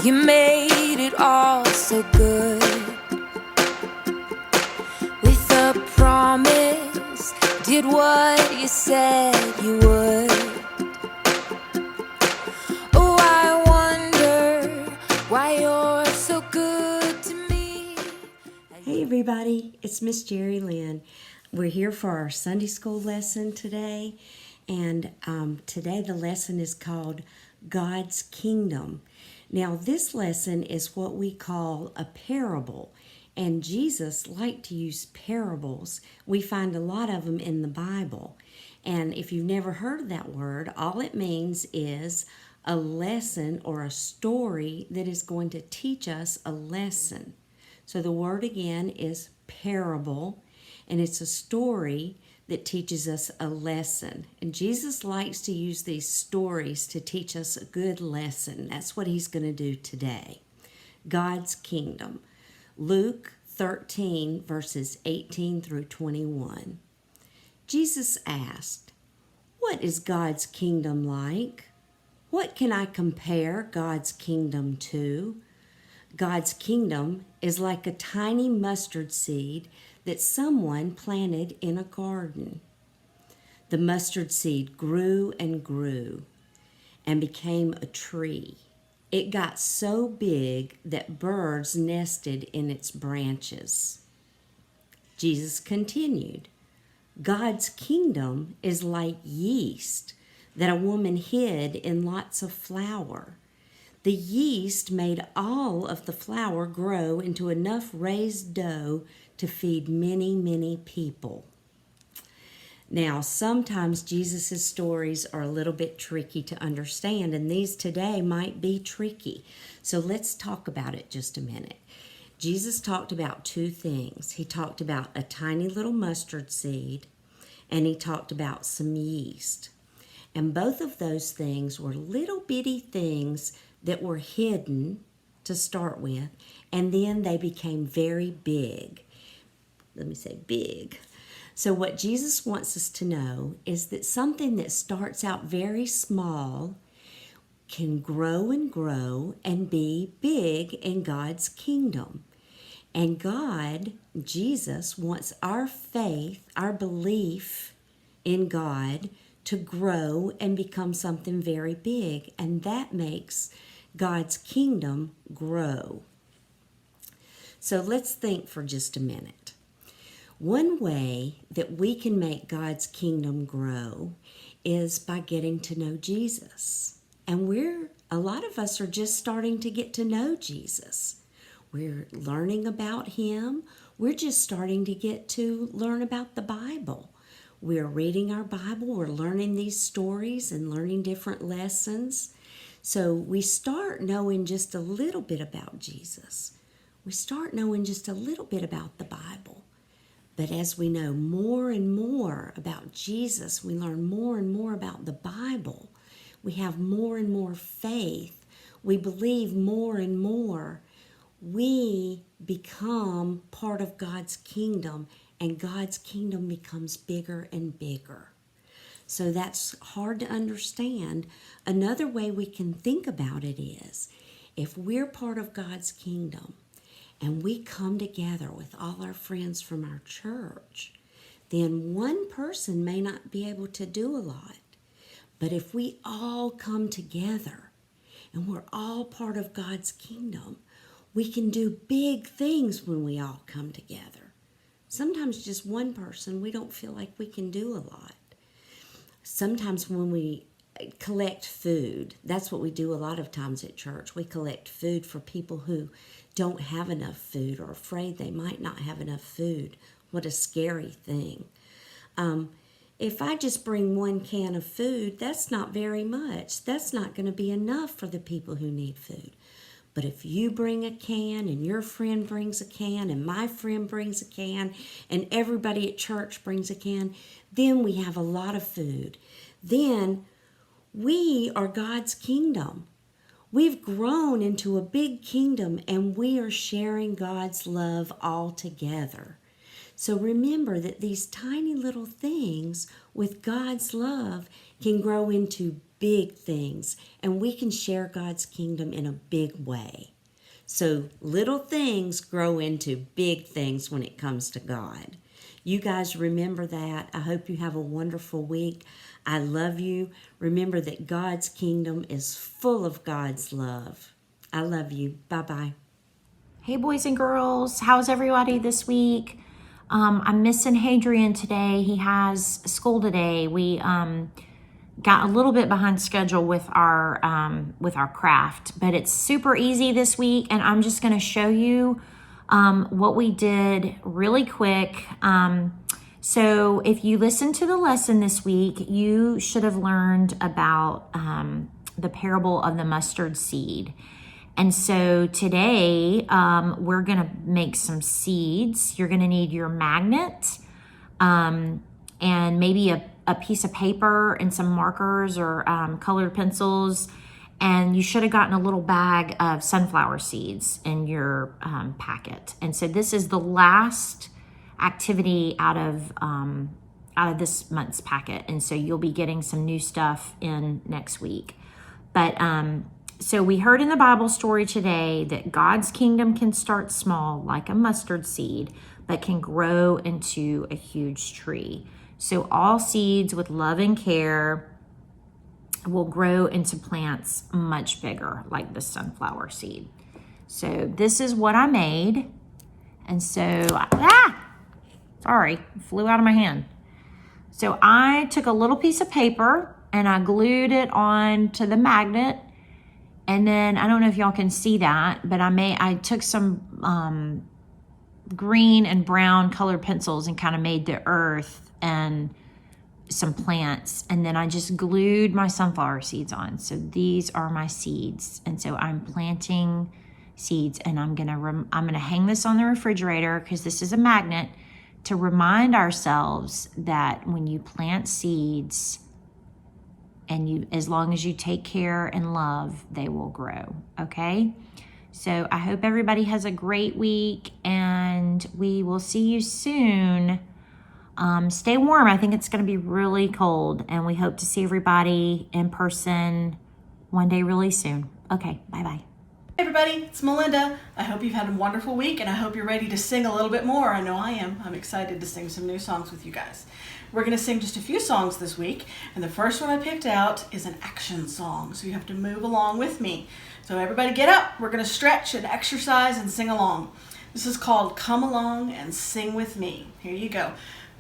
You made it all so good. With a promise, did what you said you would. Oh, I wonder why you're so good to me. Hey everybody, it's Miss Jerry Lynn. We're here for our Sunday school lesson today, and today the lesson is called God's Kingdom. Now this lesson is what we call a parable, and Jesus liked to use parables. We find a lot of them in the Bible, and if you've never heard of that word, all it means is a lesson or a story that is going to teach us a lesson. So the word again is parable, and it's a story that teaches us a lesson. And Jesus likes to use these stories to teach us a good lesson. That's what he's going to do today. God's Kingdom. Luke 13, verses 18 through 21. Jesus asked, "What is God's kingdom like? What can I compare God's kingdom to? God's kingdom is like a tiny mustard seed that someone planted in a garden. The mustard seed grew and grew and became a tree. It got so big that birds nested in its branches." Jesus continued, "God's kingdom is like yeast that a woman hid in lots of flour. The yeast made all of the flour grow into enough raised dough to feed many, many people." Now, sometimes Jesus' stories are a little bit tricky to understand, and these today might be tricky. So let's talk about it just a minute. Jesus talked about two things. He talked about a tiny little mustard seed, and he talked about some yeast. And both of those things were little bitty things that were hidden to start with, and then they became very big. Let me say big. So what Jesus wants us to know is that something that starts out very small can grow and be big in God's kingdom. And God, Jesus, wants our faith, our belief in God to grow and become something very big, and that makes God's kingdom grow. So let's think for just a minute. One way that we can make God's kingdom grow is by getting to know Jesus. And a lot of us are just starting to get to know Jesus. We're learning about him. We're just starting to get to learn about the Bible. We're reading our Bible. We're learning these stories and learning different lessons. So we start knowing just a little bit about Jesus. We start knowing just a little bit about the Bible. But as we know more and more about Jesus, we learn more and more about the Bible. We have more and more faith. We believe more and more. We become part of God's kingdom, and God's kingdom becomes bigger and bigger. So that's hard to understand. Another way we can think about it is, if we're part of God's kingdom and we come together with all our friends from our church, then one person may not be able to do a lot. But if we all come together and we're all part of God's kingdom, we can do big things when we all come together. Sometimes just one person, we don't feel like we can do a lot. Sometimes when we collect food, that's what we do a lot of times at church. We collect food for people who don't have enough food or afraid they might not have enough food. What a scary thing. If I just bring one can of food, that's not very much. That's not going to be enough for the people who need food. But if you bring a can and your friend brings a can and my friend brings a can and everybody at church brings a can, then we have a lot of food. Then we are God's kingdom. We've grown into a big kingdom and we are sharing God's love all together. So remember that these tiny little things with God's love can grow into big things, and we can share God's kingdom in a big way. So little things grow into big things when it comes to God. You guys remember that. I hope you have a wonderful week. I love you. Remember that God's kingdom is full of God's love. I love you. Bye-bye. Hey boys and girls, how's everybody this week? I'm missing Hadrian today. He has school today. We got a little bit behind schedule with our craft, but it's super easy this week, and I'm just going to show you what we did really quick. So if you listened to the lesson this week, you should have learned about the parable of the mustard seed. And so today we're going to make some seeds. You're going to need your magnet and maybe a piece of paper and some markers or colored pencils. And you should have gotten a little bag of sunflower seeds in your packet. And so this is the last activity out of this month's packet. And so you'll be getting some new stuff in next week. But so we heard in the Bible story today that God's kingdom can start small like a mustard seed, but can grow into a huge tree. So all seeds with love and care will grow into plants much bigger, like the sunflower seed. So this is what I made. And so, sorry, flew out of my hand. So I took a little piece of paper and I glued it on to the magnet. And then, I don't know if y'all can see that, but I took some green and brown colored pencils and kind of made the earth and some plants. And then I just glued my sunflower seeds on. So these are my seeds. And so I'm planting seeds, and I'm gonna hang this on the refrigerator because this is a magnet to remind ourselves that when you plant seeds, and as long as you take care and love, they will grow, okay? So I hope everybody has a great week, and we will see you soon. Stay warm. I think it's going to be really cold, and we hope to see everybody in person one day really soon. Okay, bye-bye. Hey everybody, it's Melinda. I hope you've had a wonderful week, and I hope you're ready to sing a little bit more. I know I am. I'm excited to sing some new songs with you guys. We're going to sing just a few songs this week, and the first one I picked out is an action song, so you have to move along with me. So everybody get up. We're going to stretch and exercise and sing along. This is called Come Along and Sing With Me. Here you go.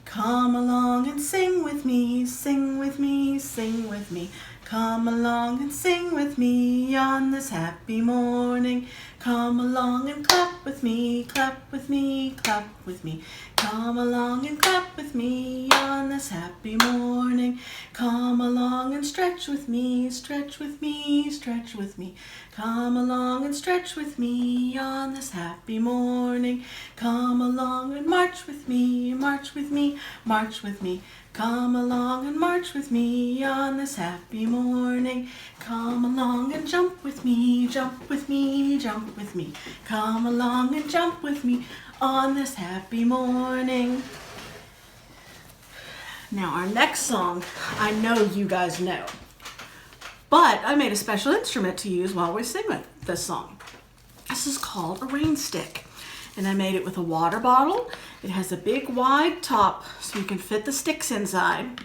Come along and sing with me, sing with me, sing with me. Come along and sing with me on this happy morning. Come along and clap with me, clap with me, clap with me. Come along and clap with me on this happy morning. Come along and stretch with me, stretch with me, stretch with me. Come along and stretch with me on this happy morning. Come along and march with me, march with me, march with me. Come along and march with me on this happy morning. Come along and jump with me, jump with me, jump with me. Come along and jump with me on this happy morning. Now our next song, I know you guys know, but I made a special instrument to use while we sing this song. This is called a rain stick. And I made it with a water bottle. It has a big wide top so you can fit the sticks inside.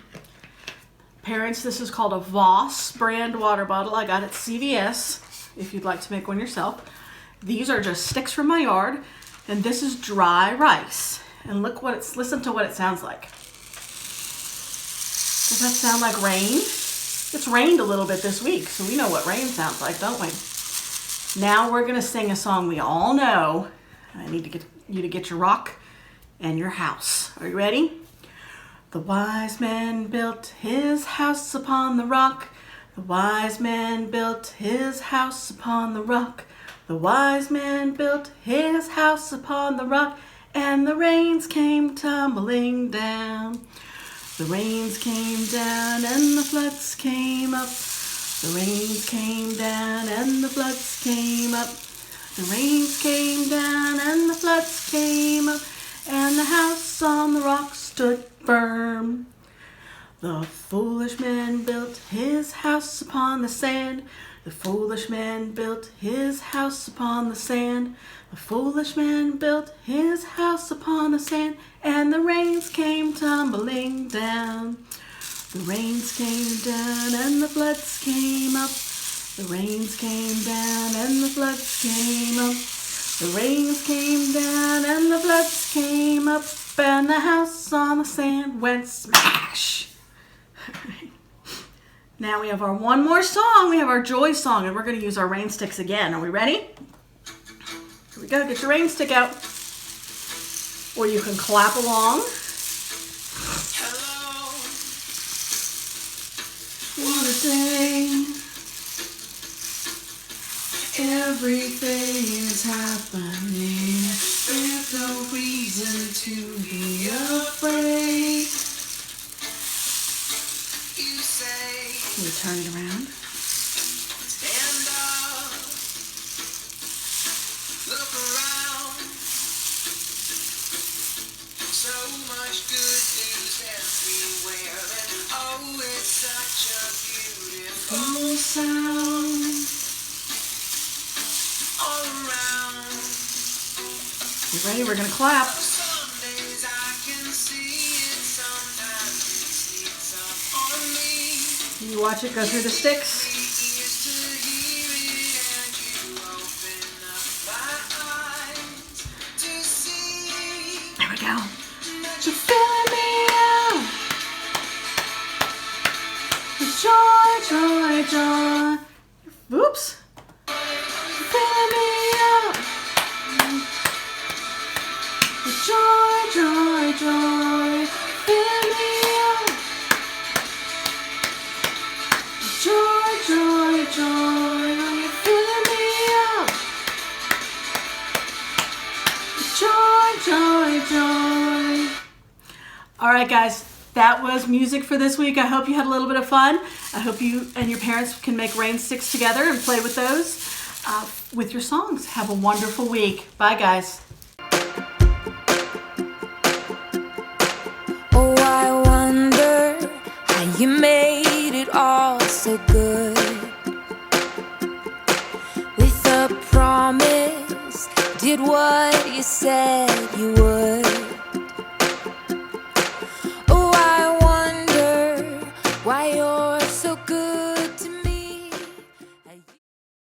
Parents, this is called a Voss brand water bottle. I got it at CVS if you'd like to make one yourself. These are just sticks from my yard, and this is dry rice. And listen to what it sounds like. Does that sound like rain? It's rained a little bit this week, so we know what rain sounds like, don't we? Now we're gonna sing a song we all know. I need to get you to get your rock and your house. Are you ready? The wise man built his house upon the rock. The wise man built his house upon the rock. The wise man built his house upon the rock, and the rains came tumbling down. The rains came down and the floods came up. The rains came down and the floods came up. The rains came down and the floods came up, and the house on the rock stood firm. The foolish man built his house upon the sand. The foolish man built his house upon the sand. The foolish man built his house upon the sand, and the rains came tumbling down. The rains came down and the floods came up. The rains came down and the floods came up. The rains came down and the floods came up, and the house on the sand went smash. Now we have our one more song. We have our joy song, and we're going to use our rain sticks again. Are we ready? Here we go. Get your rain stick out. Or you can clap along. Hello. What a day. Everything is happening. There's no reason to be afraid. You say, can we turn it around? Stand up. Look around. So much good news everywhere. And oh, it's such a beautiful sound. All around. You ready? We're going to clap. Some days I can see it, sometimes it sneaks up on me. You watch it go through the sticks. There we go. You're filling me out. Joy, joy, joy. Oops. You're filling me out. Joy, joy, joy. Filling me out. Joy, joy, joy. You're filling me out. Joy, joy, joy. All right, guys, that was music for this week. I hope you had a little bit of fun. I hope you and your parents can make rain sticks together and play with those with your songs. Have a wonderful week. Bye, guys. Oh, I wonder how you made it all so good. With a promise, did what you said you would.